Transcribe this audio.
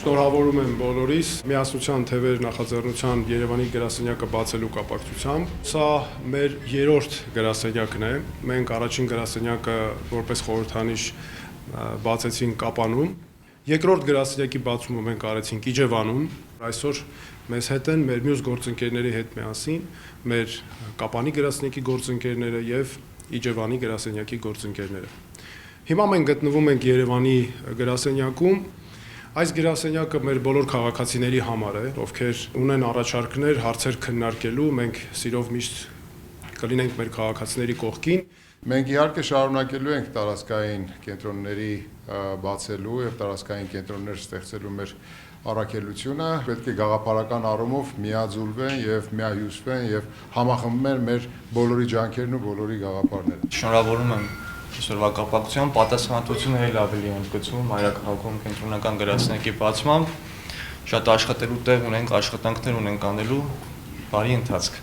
Շնորհավորում եմ բոլորիս միասնության թևեր նախաձեռնության Երևանի գրասենյակը բացելու կապակցությամբ։ Սա մեր երրորդ գրասենյակն է։ Մենք առաջին գրասենյակը որպես խորհրդանիշ բացեցինք Կապանում։ Երկրորդ գրասենյակի բացումը մենք արեցինք Իջևանում։ Այսօր մեզ հետ են մեր մյուս գործընկերների հետ միասին մեր Կապանի գրասենյակի գործընկերները եւ Իջևանի գրասենյակի գործընկերները։ Հիմա մենք գտնվում ենք Երևանի գրասենյակում։ Այս գրասենյակը մեր բոլոր քաղաքացիների համար է, ովքեր ունեն առաջարկներ, հարցեր քննարկելու, մենք սիրով միշտ կլինենք մեր քաղաքացիների կողքին։ Մենք իհարկե շարունակելու ենք տարածքային կենտրոնների բացելու եւ տարածքային կենտրոններ ստեղծելու մեր առաքելությունը, պետք է գաղափարական առումով միաձուլվեն եւ միահյուսվեն եւ համախմբեն մեր բոլորի ջանքերն ու բոլորի գաղափարները։ Շնորհավորում եմ այսօրվա կապակցությամբ, պատասխանատվությունը էլ ավելի ընդգծում մայրաքաղաքում կենտրոնական գրասենյակի բացմամբ, շատ աշխատելու տեղ ունենք, աշխատանքներ ունենք անելու, բարի ընթացք։